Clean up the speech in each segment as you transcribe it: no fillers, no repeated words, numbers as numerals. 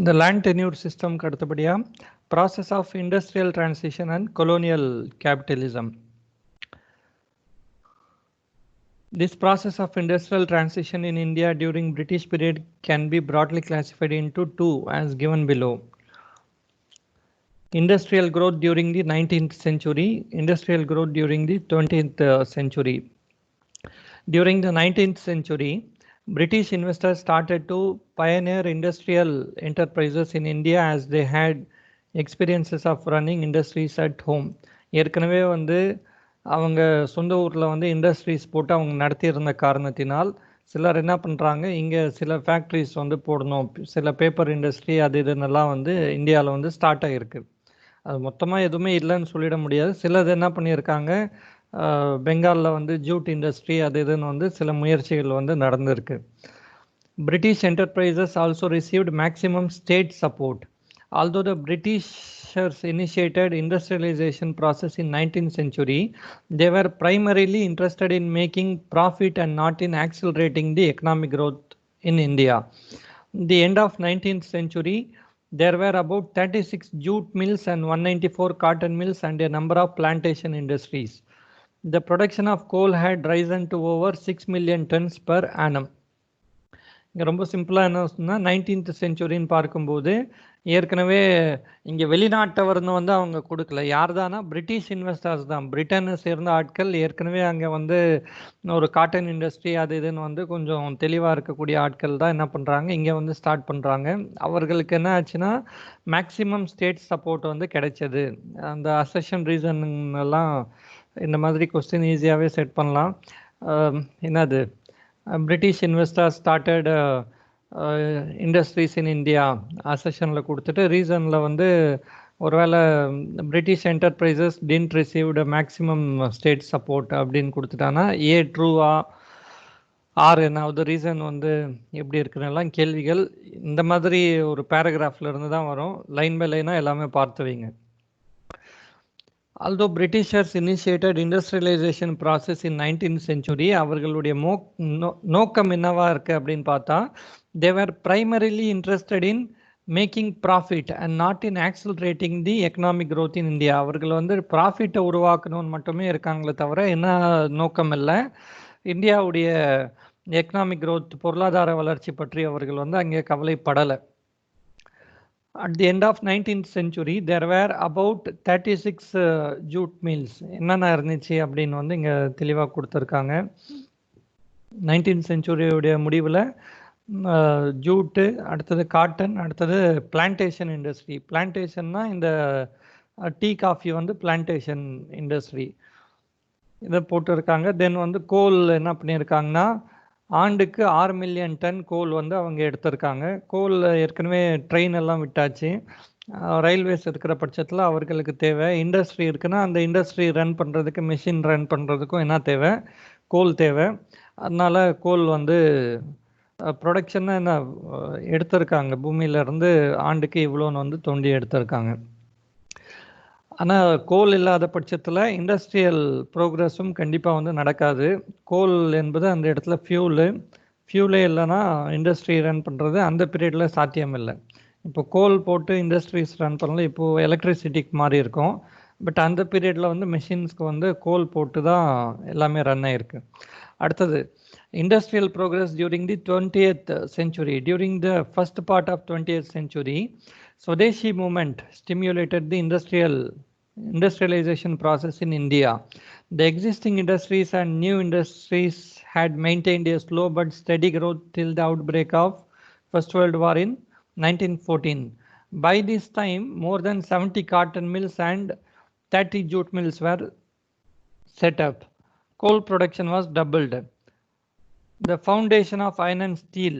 The land tenure system kaduthabadiya process of industrial transition and colonial capitalism. This process of industrial transition in India during British period can be broadly classified into two as given below. Industrial growth during the 19th century, industrial growth during the 20th century. During the 19th century, British investors started to pioneer industrial enterprises in India as they had experiences of running industries at home. ஏற்கனவே வந்து அவங்க சொந்த ஊரில் வந்து industries போட்டு அவங்க நடத்தியிருந்த காரணத்தினால் சிலர் என்ன பண்ணுறாங்க, இங்கே சில ஃபேக்ட்ரிஸ் வந்து போடணும், சில பேப்பர் இண்டஸ்ட்ரி அது இதுன்னெல்லாம் வந்து இந்தியாவில் வந்து ஸ்டார்ட் ஆகிருக்கு. அது மொத்தமாக எதுவுமே இல்லைன்னு சொல்லிட முடியாது. சிலது என்ன பண்ணியிருக்காங்க, பெங்காலில் வந்து ஜூட் இண்டஸ்ட்ரி அது இதுன்னு வந்து சில முயற்சிகள் வந்து நடந்திருக்கு. British enterprises also received maximum state support. Although the Britishers initiated industrialization process in 19th century, they were primarily interested in making profit and not in accelerating the economic growth in India. The end of 19th century, there were about 36 jute mills and 194 cotton mills and a number of plantation industries. The production of coal had risen to over 6 million tons per annum. இங்கே ரொம்ப சிம்பிளாக என்ன சொன்னால், 19th செஞ்சுரின்னு பார்க்கும்போது ஏற்கனவே இங்கே வெளிநாட்டவர்னு வந்து அவங்க கொடுக்கல. யார் தானா? பிரிட்டிஷ் இன்வெஸ்டர்ஸ் தான், பிரிட்டனை சேர்ந்த ஆட்கள். ஏற்கனவே அங்கே வந்து ஒரு காட்டன் இண்டஸ்ட்ரி அது இதுன்னு வந்து கொஞ்சம் தெளிவாக இருக்கக்கூடிய ஆட்கள் தான் என்ன பண்ணுறாங்க, இங்கே வந்து ஸ்டார்ட் பண்ணுறாங்க. அவர்களுக்கு என்ன ஆச்சுன்னா, மேக்சிமம் ஸ்டேட் சப்போர்ட் வந்து கிடைச்சது. அந்த அசெஷன் ரீசன் எல்லாம் இந்த மாதிரி கொஸ்டின் ஈஸியாகவே செட் பண்ணலாம். என்னது, British investors started industries in India accessionல கொடுத்துட்டு ரீசனில் வந்து ஒருவேளை British enterprises didn't receive the maximum state support அப்படின்னு கொடுத்துட்டானா ஏ ட்ரூவா ஆர் என்னாவது ரீசன் வந்து எப்படி இருக்குன்னெல்லாம் கேள்விகள் இந்த மாதிரி ஒரு பேராகிராஃபில் இருந்து தான் வரும். லைன் பை லைனாக எல்லாமே பார்த்து வைங்க. Although Britishers initiated industrialization process in 19th century, அவர்களுடைய நோக்கம் என்னவா இருக்கு அப்படின்னு பார்த்தா, they were primarily interested in making profit and not in accelerating the economic growth in India. அவர்கள் வந்து ப்ராஃபிட்டை உருவாக்கணும்னு மட்டுமே இருக்காங்களே தவிர என்ன நோக்கம் இல்லை, இந்தியாவுடைய எக்கனாமிக் growth பொருளாதார வளர்ச்சி பற்றி அவர்கள் வந்து அங்கே கவலைப்படலை. At the end of 19th century, there were about 36 jute mills. என்னென்ன இருந்துச்சு அப்படின்னு வந்து இங்கே தெளிவாக கொடுத்துருக்காங்க. 19th century முடிவில் ஜூட்டு, அடுத்தது காட்டன், அடுத்தது பிளான்டேஷன் இண்டஸ்ட்ரி. பிளான்டேஷன்னா இந்த டீ காஃபி வந்து பிளான்டேஷன் இண்டஸ்ட்ரி இதை போட்டிருக்காங்க. தென் வந்து கோல் என்ன பண்ணியிருக்காங்கன்னா, ஆண்டுக்கு 6 மில்லியன் டன் கோல் வந்து அவங்க எடுத்திருக்காங்க. கோல் ஏற்கனவே ட்ரெயின் எல்லாம் விட்டாச்சு. ரயில்வேஸ் இருக்கிற பட்சத்தில் அவர்களுக்கு தேவை. இண்டஸ்ட்ரி இருக்குன்னா அந்த இண்டஸ்ட்ரி ரன் பண்ணுறதுக்கு, மிஷின் ரன் பண்ணுறதுக்கும் என்ன தேவை, கோல் தேவை. அதனால் கோல் வந்து ப்ரொடக்ஷனை என்ன எடுத்திருக்காங்க, பூமியிலேருந்து ஆண்டுக்கு இவ்வளோன்னு வந்து தோண்டி எடுத்திருக்காங்க. ஆனால் கோல் இல்லாத பட்சத்தில் இண்டஸ்ட்ரியல் ப்ரோக்ரஸும் கண்டிப்பாக வந்து நடக்காது. கோல் என்பது அந்த இடத்துல ஃபியூலே இல்லைன்னா இண்டஸ்ட்ரி ரன் பண்ணுறது அந்த பீரியடில் சாத்தியம் இல்லை. இப்போ கோல் போட்டு இண்டஸ்ட்ரீஸ் ரன் பண்ணல, இப்போது எலக்ட்ரிசிட்டிக்கு மாறி இருக்கும். பட் அந்த பீரியடில் வந்து மிஷின்ஸ்க்கு வந்து கோல் போட்டு தான் எல்லாமே ரன் ஆகிருக்கு. அடுத்தது industrial progress during the 20th century. During the first part of 20th century, Swadeshi movement stimulated the industrialization process in India. The existing industries and new industries had maintained a slow but steady growth till the outbreak of First World War in 1914. By this time, more than 70 cotton mills and 30 jute mills were set up. Coal production was doubled. The foundation of iron and steel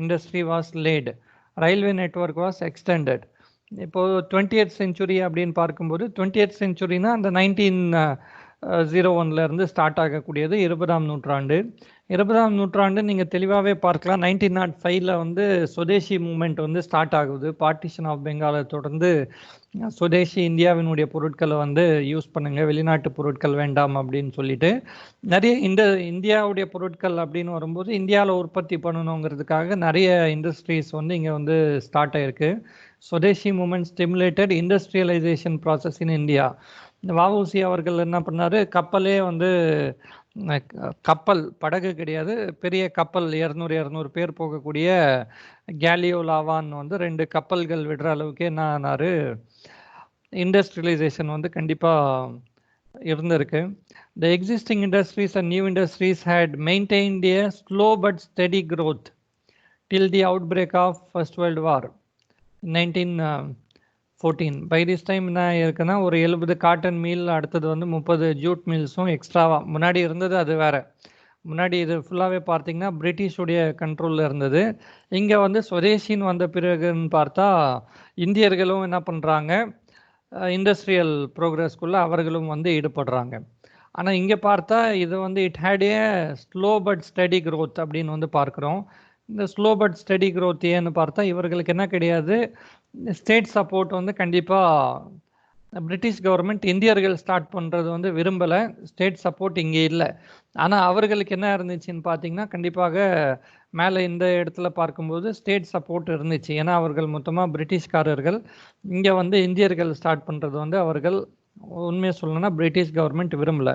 industry was laid. Railway network was extended. இப்போது 20th century அப்படின்னு பார்க்கும்போது 20th centuryனா அந்த 19 01ல இருந்து start ஆகக்கூடியது 20ஆம் நூற்றாண்டு. 20ஆம் நூற்றாண்டு நீங்கள் தெளிவாகவே பார்க்கலாம். 1905ல் வந்து சுதேசி மூமெண்ட் வந்து ஸ்டார்ட் ஆகுது. பார்ட்டிஷன் ஆஃப் பெங்காலை தொடர்ந்து சுதேசி இந்தியாவினுடைய பொருட்களை வந்து யூஸ் பண்ணுங்க, வெளிநாட்டு பொருட்கள் வேண்டாம் அப்படின்னு சொல்லிட்டு நிறைய இந்தியாவுடைய பொருட்கள் அப்படின்னு வரும்போது இந்தியாவில் உற்பத்தி பண்ணணுங்கிறதுக்காக நிறைய இண்டஸ்ட்ரீஸ் வந்து இங்கே வந்து ஸ்டார்ட் ஆயிருக்கு. Swadeshi movement stimulated industrialisation process in India. இந்த வஉசி அவர்கள் என்ன பண்ணாரு, கப்பலே வந்து கப்பல், படகு கிடையாது, பெரிய கப்பல் 200 பேர் போகக்கூடிய கேலியோ லாவான் வந்து 2 கப்பல்கள் விடுற அளவுக்கு என்ன ஆனாரு, இண்டஸ்ட்ரியலைசேஷன் வந்து கண்டிப்பாக இருந்திருக்கு. The existing industries and new industries had maintained a slow but steady growth till the outbreak of First World War in 1914. By this time என்ன இருக்குன்னா, ஒரு 70 காட்டன் மில், அடுத்தது வந்து 30 ஜூட் மில்ஸும் எக்ஸ்ட்ராவா முன்னாடி இருந்தது. அது வேற, முன்னாடி இது ஃபுல்லாகவே பார்த்தீங்கன்னா பிரிட்டிஷுடைய கண்ட்ரோலில் இருந்தது. இங்கே வந்து சுதேசின்னு வந்த பிறகுன்னு பார்த்தா இந்தியர்களும் என்ன பண்ணுறாங்க, இண்டஸ்ட்ரியல் ப்ரோக்ரஸ்க்குள்ளே அவர்களும் வந்து ஈடுபடுறாங்க. ஆனால் இங்கே பார்த்தா இது வந்து it had a slow but steady growth அப்படின்னு வந்து பார்க்குறோம். இந்த ஸ்லோ பட் ஸ்டடி க்ரோத் ஏன்னு பார்த்தா இவர்களுக்கு என்ன கிடையாது, ஸ்டேட் சப்போர்ட் வந்து கண்டிப்பாக பிரிட்டிஷ் கவர்மெண்ட் இந்தியர்கள் ஸ்டார்ட் பண்ணுறது வந்து விரும்பலை. ஸ்டேட் சப்போர்ட் இங்கே இல்லை. ஆனால் அவர்களுக்கு என்ன இருந்துச்சுன்னு பார்த்தீங்கன்னா, கண்டிப்பாக மேலே இந்த இடத்துல பார்க்கும்போது ஸ்டேட் சப்போர்ட் இருந்துச்சு. ஏன்னா அவர்கள் மொத்தமாக பிரிட்டிஷ்காரர்கள். இங்கே வந்து இந்தியர்கள் ஸ்டார்ட் பண்ணுறது வந்து அவர்கள் உண்மையை சொல்லணும்னா பிரிட்டிஷ் கவர்மெண்ட் விரும்பல.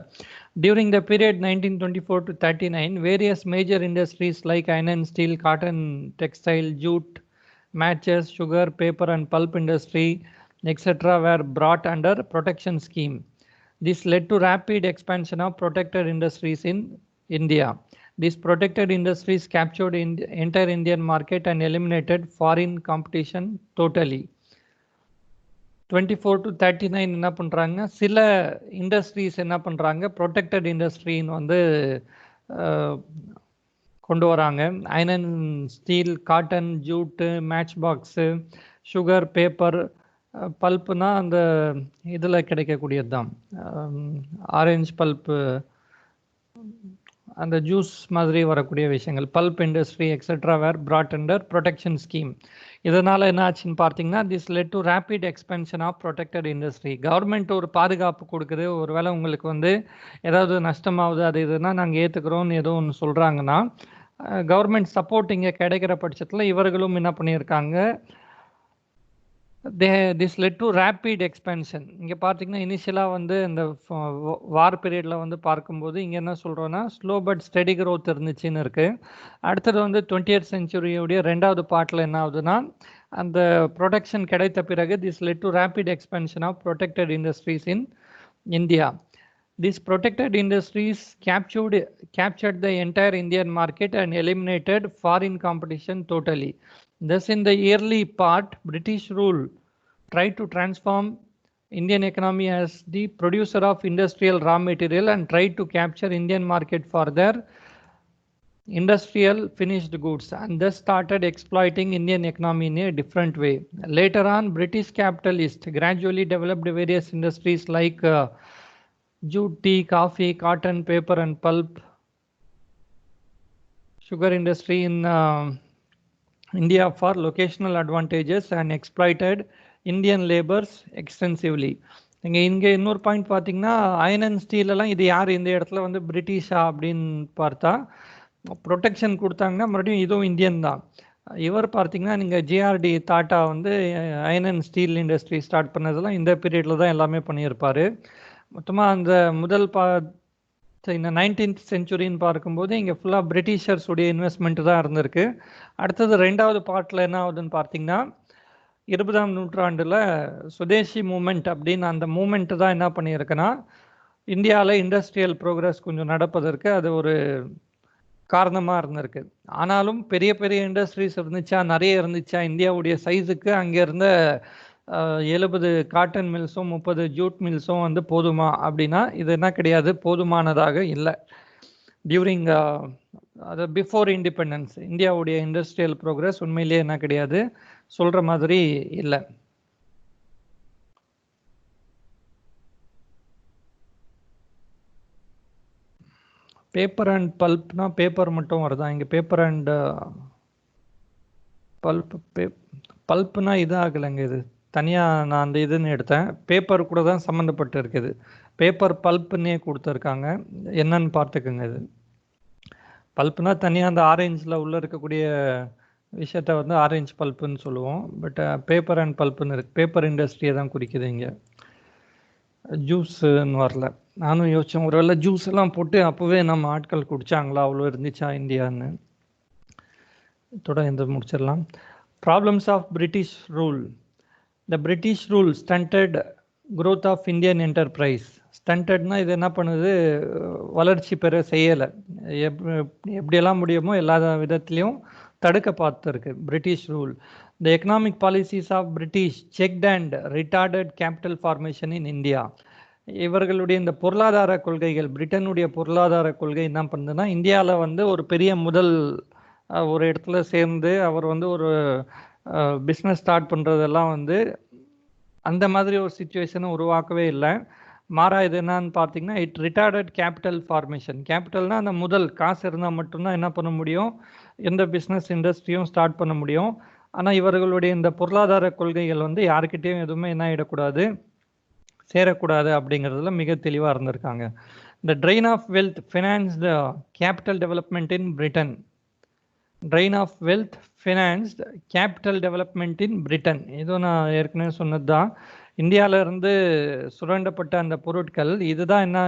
During the period 1924 to 39, various major industries like iron and steel, cotton, textile, jute, matches, sugar, paper and pulp industry, etc. were brought under protection scheme. This led to rapid expansion of protected industries in India. These protected industries captured the entire Indian market and eliminated foreign competition totally. 24 to 39 என்ன பண்ணுறாங்க, சில industries என்ன பண்ணுறாங்க, protected இண்டஸ்ட்ரின்னு வந்து கொண்டு வராங்க. Iron and steel, cotton, jute, match box, sugar, paper, பல்ப்புனா அந்த இதில் கிடைக்கக்கூடியது தான், ஆரஞ்சு பல்ப்பு, அந்த ஜூஸ் மாதிரி வரக்கூடிய விஷயங்கள், pulp industry etcetera were brought under protection scheme. இதனால் என்ன ஆச்சுன்னு பார்த்தீங்கன்னா, this led to rapid expansion of protected industry. Government ஒரு பாதுகாப்பு கொடுக்குது, ஒருவேளை உங்களுக்கு வந்து ஏதாவது நஷ்டமாகுது அது இதுனா நாங்கள் ஏற்றுக்கிறோன்னு ஏதோ ஒன்று சொல்கிறாங்கன்னா, கவர்மெண்ட் சப்போர்ட் இங்கே கிடைக்கிற பட்சத்தில் இவர்களும் என்ன பண்ணியிருக்காங்க, திஸ் லெட் டு ரேபிட் எக்ஸ்பென்ஷன். இங்கே பார்த்தீங்கன்னா இனிஷியலாக வந்து இந்த வார் பீரியடில் வந்து பார்க்கும்போது இங்கே என்ன சொல்கிறோன்னா ஸ்லோ பட் ஸ்டெடி க்ரோத் இருந்துச்சுன்னு இருக்குது. அடுத்தது வந்து 20th செஞ்சுரியுடைய 2வது பார்ட்டில் என்ன ஆகுதுன்னா, அந்த ப்ரொடெக்ஷன் கிடைத்த பிறகு this led to rapid expansion of protected industries in India. These protected industries captured the entire Indian market and eliminated foreign competition totally. Thus, in the early part, British rule tried to transform Indian economy as the producer of industrial raw material and tried to capture Indian market for their industrial finished goods, and thus started exploiting Indian economy in a different way. Later on, British capitalists gradually developed various industries like jute, tea, coffee, cotton, paper and pulp, sugar industry in India for locational advantages and exploited Indian labors extensively. இங்கே இன்னொரு point பார்த்தீங்கன்னா, iron and ஸ்டீலெல்லாம் இது யார் இந்த இடத்துல வந்து பிரிட்டிஷா அப்படின்னு பார்த்தா, ப்ரொடெக்ஷன் கொடுத்தாங்கன்னா மறுபடியும் இதுவும் இந்தியன் தான். இவர் பார்த்தீங்கன்னா நீங்கள் ஜிஆர்டி டாட்டா வந்து iron and steel industry start பண்ணதெல்லாம் இந்த பீரியடில் தான் எல்லாமே பண்ணியிருப்பார். மொத்தமாக அந்த முதல் இந்த 19th செஞ்சுரின்னு பார்க்கும்போது இங்கே ஃபுல்லாக பிரிட்டிஷர்ஸுடைய இன்வெஸ்ட்மெண்ட்டு தான் இருந்திருக்கு. அடுத்தது 2வது பார்ட்டில் என்ன ஆகுதுன்னு பார்த்தீங்கன்னா, 20ஆம் நூற்றாண்டில் சுதேசி மூமெண்ட் அப்படின்னு அந்த மூமெண்ட்டு தான் என்ன பண்ணியிருக்குன்னா, இந்தியாவில் இண்டஸ்ட்ரியல் ப்ரோக்ரஸ் கொஞ்சம் நடப்பதற்கு அது ஒரு காரணமாக இருந்திருக்கு. ஆனாலும் பெரிய பெரிய இண்டஸ்ட்ரீஸ் இருந்துச்சா, நிறைய இருந்துச்சா, இந்தியாவுடைய சைஸுக்கு அங்கே இருந்த 70 காட்டன் மில்ஸும் 30 ஜூட் மில்ஸும் வந்து போதுமா அப்படின்னா இது என்ன கிடையாது, போதுமானதாக இல்லை. டியூரிங் அது பிஃபோர் இண்டிபெண்டன்ஸ் இந்தியாவுடைய இண்டஸ்ட்ரியல் ப்ரோக்ரஸ் உண்மையிலேயே என்ன கிடையாது, சொல்கிற மாதிரி இல்லை. பேப்பர் அண்ட் பல்ப்னா பேப்பர் மட்டும் வருதா இங்கே? பேப்பர் அண்ட் பல்ப் பல்ப்னா இது ஆகலைங்க. இது தனியாக நான் அந்த இதுன்னு எடுத்தேன். பேப்பர் கூட தான் சம்மந்தப்பட்டு இருக்குது. பேப்பர் பல்ப்புன்னே கொடுத்துருக்காங்க. என்னன்னு பார்த்துக்குங்க. இது பல்ப்னா தனியாக அந்த ஆரஞ்சில் உள்ளே இருக்கக்கூடிய விஷயத்த வந்து ஆரஞ்ச் பல்ப்புன்னு சொல்லுவோம். பட் பேப்பர் அண்ட் பல்ப்புன்னு இருக்குது. பேப்பர் இண்டஸ்ட்ரியை தான் குறிக்குது இங்கே. ஜூஸுன்னு வரல. நானும் யோசித்தேன், ஒருவேளை ஜூஸ் எல்லாம் போட்டு அப்போவே நம்ம ஆட்கள் குடித்தாங்களா, அவ்வளோ இருந்துச்சா இந்தியான்னு. இதோட இந்த முடிச்சிடலாம். Problems of British rule. The British rule stunted growth of Indian enterprise. ஸ்டண்டட்னா இது என்ன பண்ணுது, வளர்ச்சி பெற செய்யலை. எப்படியெல்லாம் முடியுமோ எல்லா விதத்துலேயும் தடுக்க பார்த்துருக்கு British rule. The economic policies of British checked and retarded capital formation in India. இவர்களுடைய இந்த பொருளாதார கொள்கைகள், பிரிட்டனுடைய பொருளாதார கொள்கை என்ன பண்ணுதுன்னா, இந்தியாவில் வந்து ஒரு பெரிய முதல் ஒரு இடத்துல சேர்ந்து அவர் வந்து ஒரு பிஸ்னஸ் ஸ்டார்ட் பண்ணுறதெல்லாம் வந்து அந்த மாதிரி ஒரு சுச்சுவேஷனை உருவாக்கவே இல்லை. மாறா இது என்னன்னு பார்த்தீங்கன்னா, இட் ரிட்டார்டட் கேபிட்டல் ஃபார்மேஷன். கேபிட்டல்னா அந்த முதல் காசு இருந்தால் மட்டும்தான் என்ன பண்ண முடியும், எந்த பிஸ்னஸ் இண்டஸ்ட்ரியும் ஸ்டார்ட் பண்ண முடியும். ஆனால் இவர்களுடைய இந்த பொருளாதார கொள்கைகள் வந்து யாருக்கிட்டேயும் எதுவுமே என்ன ஆகிடக்கூடாது, சேரக்கூடாது அப்படிங்கிறதுல மிக தெளிவாக இருந்திருக்காங்க. The drain of wealth financed capital development in Britain. Drain of wealth financed capital development in Britain. இதுவும் நான் ஏற்கனவே சொன்னது தான். இந்தியாவிலேருந்து சுரண்டப்பட்ட அந்த பொருட்கள் இதுதான் என்ன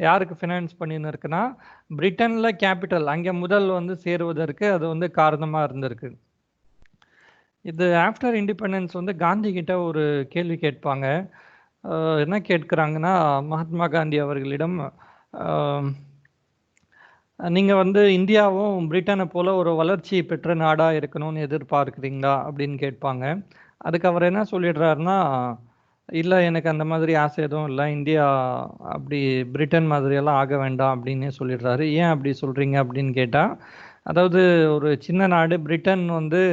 யாருக்கு ஃபினான்ஸ் பண்ணின்னு இருக்குன்னா, பிரிட்டனில் கேபிட்டல் அங்கே முதல் வந்து சேருவதற்கு அது வந்து காரணமாக இருந்திருக்கு. இது ஆஃப்டர் இண்டிபெண்டன்ஸ் வந்து காந்தி கிட்ட ஒரு கேள்வி கேட்பாங்க. என்ன கேட்குறாங்கன்னா, மகாத்மா காந்தி அவர்களிடம் நீங்கள் வந்து இந்தியாவும் பிரிட்டனை போல் ஒரு வளர்ச்சி பெற்ற நாடாக இருக்கணும்னு எதிர்பார்க்குறீங்களா அப்படின்னு கேட்பாங்க. அதுக்கு அவர் என்ன சொல்லிடுறாருன்னா, இல்லை எனக்கு அந்த மாதிரி ஆசை எதுவும் இல்லை, இந்தியா அப்படி பிரிட்டன் மாதிரியெல்லாம் ஆக வேண்டாம் அப்படின்னே சொல்லிடுறாரு. ஏன் அப்படி சொல்கிறீங்க அப்படின்னு கேட்டால், அதாவது ஒரு சின்ன நாடு பிரிட்டன் வந்து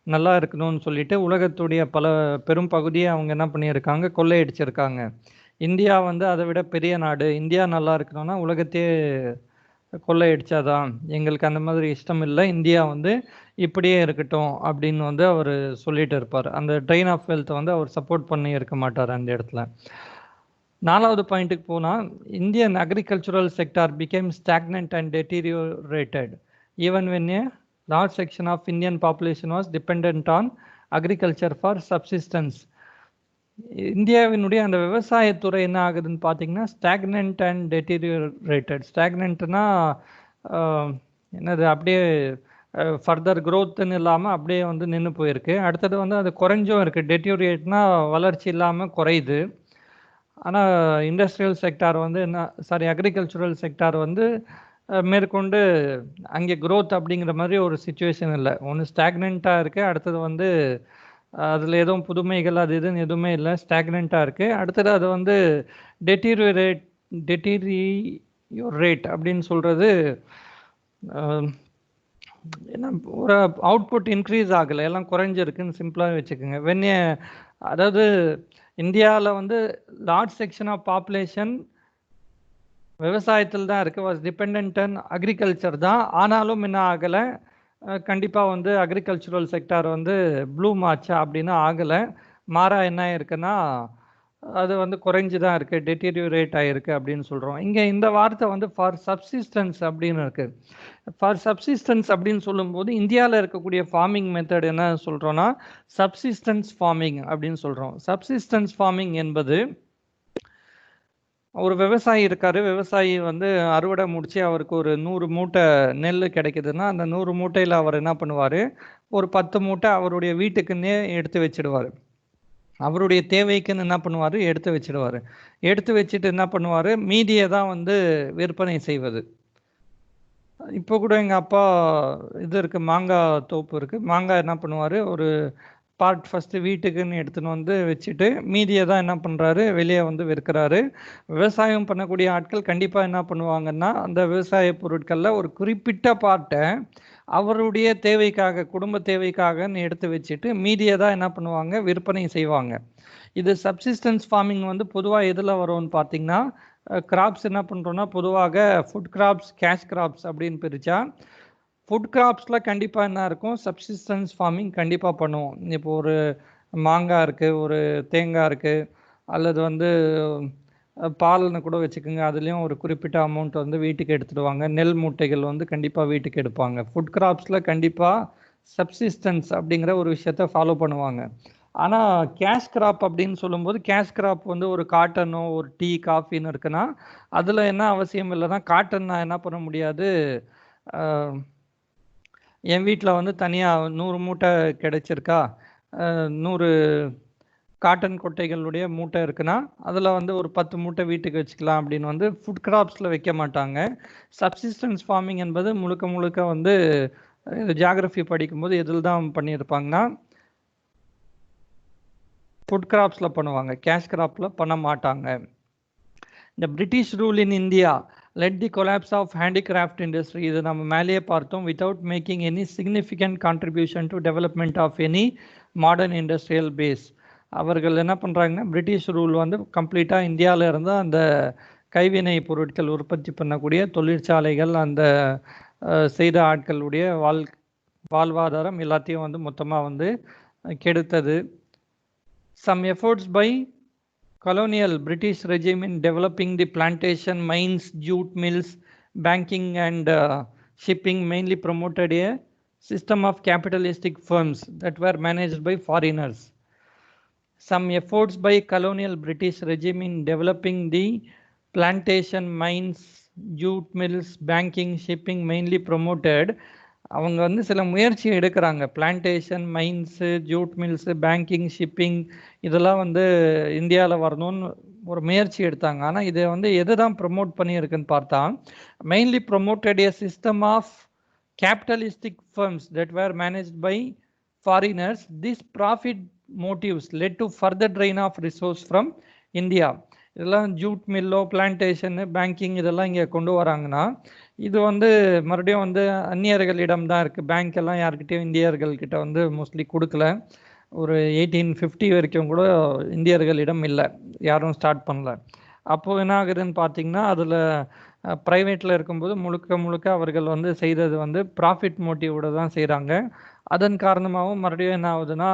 நல்லா இருக்கணும்னு சொல்லிட்டு உலகத்துடைய பல பெரும் பகுதியை அவங்க என்ன பண்ணியிருக்காங்க, கொள்ளையடிச்சிருக்காங்க. இந்தியா வந்து அதை விட பெரிய நாடு, இந்தியா நல்லா இருக்கணும்னா உலகத்தையே கொள்ளையடிச்சாதான், எங்களுக்கு அந்த மாதிரி இஷ்டம் இல்லை, இந்தியா வந்து இப்படியே இருக்கட்டும் அப்படின்னு வந்து அவர் சொல்லிட்டு இருப்பார். அந்த ட்ரெயின் ஆஃப் வெல்த்தை வந்து அவர் சப்போர்ட் பண்ணி இருக்க மாட்டார் அந்த இடத்துல. 4வது பாயிண்ட்டுக்கு போனால், Indian agricultural sector became stagnant and deteriorated even when a large section of Indian population was depend on agriculture for subsistence. இந்தியாவினுடைய அந்த விவசாயத்துறை என்ன ஆகுதுன்னு பார்த்தீங்கன்னா, ஸ்டாக்னன்ட் அண்ட் டெட்டீரியோரேட்டட். ஸ்டாக்னன்ட்னா என்னது, அப்படியே ஃபர்தர் க்ரோத்துன்னு இல்லாமல் அப்படியே வந்து நின்று போயிருக்கு. அடுத்தது வந்து அது குறைஞ்சும் இருக்குது. டெட்டீரியோரேட்னா வளர்ச்சி இல்லாமல் குறையுது. ஆனால் இண்டஸ்ட்ரியல் செக்டார் வந்து என்ன அக்ரிகல்ச்சுரல் செக்டார் வந்து மேற்கொண்டு அங்கே க்ரோத் அப்படிங்கிற மாதிரி ஒரு சுச்சுவேஷன் இல்லை. ஒன்று ஸ்டாக்னண்ட்டாக இருக்குது, அடுத்தது வந்து அதில் எதுவும் புதுமைகள் அது இதுன்னு எதுவுமே இல்லை, ஸ்டாக்னண்ட்டாக இருக்குது. அடுத்தது அது வந்து டெட்டீரியோரேட் அப்படின்னு சொல்கிறது என்ன, ஒரு அவுட்புட் இன்க்ரீஸ் ஆகலை, எல்லாம் குறைஞ்சிருக்குன்னு சிம்பிளாக வச்சுக்கோங்க. அதாவது இந்தியாவில் வந்து லார்ஜ் செக்ஷன் ஆஃப் பாப்புலேஷன் விவசாயத்தில் தான் இருக்குது, வாஸ் டிபெண்ட் ஆன் அக்ரிகல்ச்சர் தான். ஆனாலும் என்ன ஆகலை, கண்டிப்பாக வந்து அக்ரிகல்ச்சுரல் செக்டார் வந்து ப்ளூம் ஆச்சா அப்படின்னா ஆகலை. மாறா என்ன இருக்குன்னா அது வந்து குறைஞ்சி தான் இருக்குது, டெட்டீரியோரேட் ஆகிருக்கு அப்படின்னு சொல்கிறோம். இங்கே இந்த வார்த்தை வந்து ஃபார் சப்சிஸ்டன்ஸ் அப்படின்னு இருக்குது. ஃபார் சப்சிஸ்டன்ஸ் அப்படின்னு சொல்லும்போது இந்தியாவில் இருக்கக்கூடிய ஃபார்மிங் மெத்தட் என்ன சொல்கிறோன்னா, சப்சிஸ்டன்ஸ் ஃபார்மிங் அப்படின்னு சொல்கிறோம். சப்சிஸ்டன்ஸ் ஃபார்மிங் என்பது, ஒரு விவசாயி இருக்கார், விவசாயி வந்து அறுவடை முடித்து அவருக்கு ஒரு 100 மூட்டை நெல் கிடைக்குதுன்னா, அந்த 100 மூட்டையில் அவர் என்ன பண்ணுவார், ஒரு 10 மூட்டை அவருடைய வீட்டுக்குன்னே எடுத்து வச்சிடுவார். அவருடைய தேவைக்குன்னு என்ன பண்ணுவார், எடுத்து வச்சிடுவார். எடுத்து வச்சுட்டு என்ன பண்ணுவார், மீதியை தான் வந்து விற்பனை செய்வது. இப்போ கூட எங்கள் அப்பா இது இருக்குது, மாங்காய் தோப்பு இருக்குது, மாங்காய் என்ன பண்ணுவார், ஒரு பார்ட் ஃபஸ்ட்டு வீட்டுக்குன்னு எடுத்துன்னு வந்து வச்சுட்டு மீதியை தான் என்ன பண்ணுறாரு, வெளியே வந்து விற்கிறாரு. விவசாயம் பண்ணக்கூடிய ஆட்கள் கண்டிப்பாக என்ன பண்ணுவாங்கன்னா, அந்த விவசாய பொருட்களில் ஒரு குறிப்பிட்ட பார்ட்டை அவருடைய தேவைக்காக, குடும்ப தேவைக்காகன்னு எடுத்து வச்சுட்டு மீதியை தான் என்ன பண்ணுவாங்க, விற்பனை செய்வாங்க. இது சப்சிஸ்டன்ஸ் ஃபார்மிங் வந்து பொதுவாக எதில் வரும்னு பார்த்தீங்கன்னா, கிராப்ஸ் என்ன பண்ணுறோன்னா பொதுவாக ஃபுட் கிராப்ஸ், கேஷ் கிராப்ஸ் அப்படின்னு பிரித்தா, ஃபுட் கிராப்ஸில் கண்டிப்பாக என்ன இருக்கும், சப்சிஸ்டன்ஸ் ஃபார்மிங் கண்டிப்பாக பண்ணுவோம். இப்போ ஒரு மாங்காய் இருக்குது, ஒரு தேங்காய் இருக்குது, அல்லது வந்து பால்னு கூட வச்சுக்கோங்க, அதுலேயும் ஒரு குறிப்பிட்ட அமௌண்ட் வந்து வீட்டுக்கு எடுத்துடுவாங்க. நெல் மூட்டைகள் வந்து கண்டிப்பாக வீட்டுக்கு எடுப்பாங்க. ஃபுட் கிராப்ஸில் கண்டிப்பாக சப்சிஸ்டன்ஸ் அப்படிங்கிற ஒரு விஷயத்த ஃபாலோ பண்ணுவாங்க. ஆனால் கேஷ் கிராப் அப்படின்னு சொல்லும்போது, கேஷ் கிராப் வந்து ஒரு காட்டனோ ஒரு டீ காஃபின்னு இருக்குன்னா, அதில் என்ன அவசியம் இல்லைன்னா, காட்டன் நான் என்ன பண்ண முடியாது, என் வீட்டில் வந்து தனியாக 100 மூட்டை கிடைச்சிருக்கா, 100 காட்டன் கொட்டைகளுடைய மூட்டை இருக்குன்னா, அதில் வந்து ஒரு 10 மூட்டை வீட்டுக்கு வச்சுக்கலாம் அப்படின்னு வந்து ஃபுட் கிராப்ஸில் வைக்க மாட்டாங்க. சப்சிஸ்டன்ஸ் ஃபார்மிங் என்பது முழுக்க முழுக்க வந்து ஜியாகிரஃபி படிக்கும்போது எதில் தான் பண்ணியிருப்பாங்கன்னா, ஃபுட் கிராப்ஸில் பண்ணுவாங்க, கேஷ் கிராப்பில் பண்ண மாட்டாங்க. The British rule in India led the collapse of handicraft industry. இது நம்ம மேலேயே பார்த்தோம். without making any significant contribution to development of any modern industrial base. அவர்கள் என்ன பண்ணுறாங்கன்னா, பிரிட்டிஷ் ரூல் வந்து கம்ப்ளீட்டாக இந்தியாவில் இருந்து அந்த கைவினை பொருட்கள் உற்பத்தி பண்ணக்கூடிய தொழிற்சாலைகள், அந்த செய்த ஆட்களுடைய வாழ்வாதாரம் எல்லாத்தையும் வந்து மொத்தமாக வந்து கெடுத்தது. Some efforts by colonial British regime in developing the plantation, mines, jute mills, banking and shipping mainly promoted a system of capitalistic firms that were managed by foreigners. Some efforts by colonial British regime in developing the plantation, mines, jute mills, banking, shipping mainly promoted. அவங்க வந்து சில முயற்சி எடுக்கிறாங்க. Plantation, mines, jute mills, banking, shipping இதெல்லாம் வந்து இந்தியாவில் வரணும்னு ஒரு முயற்சி எடுத்தாங்க. ஆனால் இதை வந்து எது தான் ப்ரொமோட் பண்ணியிருக்குன்னு பார்த்தா, mainly promoted a system of capitalistic firms that were managed by foreigners. These profit motives led to further drain of resource from India. இதெல்லாம் ஜூட் மில்லோ, பிளான்டேஷனு, பேங்கிங் இதெல்லாம் இங்கே கொண்டு வராங்கன்னா, இது வந்து மறுபடியும் வந்து அந்நியர்களிடம் தான் இருக்குது. பேங்க் எல்லாம் யார்கிட்டையும் இந்தியர்கள்கிட்ட வந்து மோஸ்ட்லி கொடுக்கல. ஒரு 1850 வரைக்கும் கூட இந்தியர்களிடம் இல்லை, யாரும் ஸ்டார்ட் பண்ணல. அப்போது என்ன ஆகுதுன்னு பார்த்தீங்கன்னா, அதில் ப்ரைவேட்டில் இருக்கும்போது முழுக்க முழுக்க அவர்கள் வந்து செய்கிறது வந்து ப்ராஃபிட் மோட்டிவோடு தான் செய்கிறாங்க. அதன் காரணமாகவும் மறுபடியும் என்ன ஆகுதுன்னா,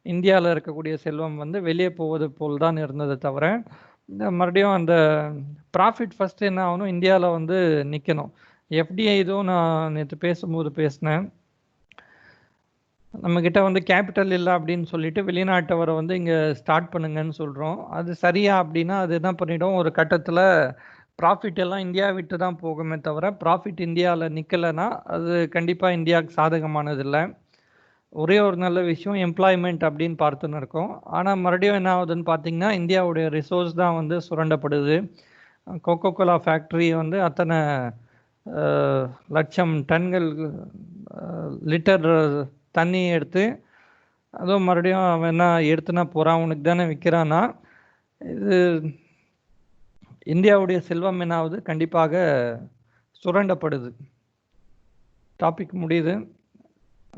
இந்தியாவில் இருக்கக்கூடிய செல்வம் வந்து வெளியே போவது போல் தான் இருந்ததை தவிர, மறுபடியும் அந்த ப்ராஃபிட் ஃபஸ்ட்டு என்ன ஆகணும், இந்தியாவில் வந்து நிற்கணும். எஃப்டிஐ இதுவும் நான் நேற்று பேசும்போது பேசினேன். நம்மக்கிட்ட வந்து கேபிட்டல் இல்லை அப்படின்னு சொல்லிட்டு வெளிநாட்டவரை வந்து இங்கே ஸ்டார்ட் பண்ணுங்கன்னு சொல்கிறோம். அது சரியா அப்படின்னா அது என்ன பண்ணிடும், ஒரு கட்டத்தில் ப்ராஃபிட் எல்லாம் இந்தியா விட்டு தான் போகுமே தவிர, ப்ராஃபிட் இந்தியாவில் நிற்கலைன்னா அது கண்டிப்பாக இந்தியாவுக்கு சாதகமானது இல்லை. ஒரே ஒரு நல்ல விஷயம் எம்ப்ளாய்மெண்ட் அப்படின்னு பார்த்துன்னு இருக்கோம். ஆனால் மறுபடியும் என்ன ஆகுதுன்னு பார்த்தீங்கன்னா, இந்தியாவுடைய ரிசோர்ஸ் தான் வந்து சுரண்டப்படுது. கோகோ கோலா ஃபேக்ட்ரி வந்து அத்தனை லட்சம் டன்கள் லிட்டர் தண்ணி எடுத்து, அதுவும் மறுபடியும் அவன் என்ன எடுத்துனா போகிறான், அவனுக்கு தானே விற்கிறான்னா, இது இந்தியாவுடைய செல்வம் என்ன ஆகுது, கண்டிப்பாக சுரண்டப்படுது. டாபிக் முடியுது.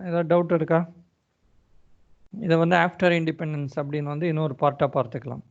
ஏதாவது டவுட் இருக்கா? இதை வந்து ஆஃப்டர் இண்டிபெண்டன்ஸ் அப்படின்னு வந்து இன்னொரு பார்ட்டாக பார்த்துக்கலாம்.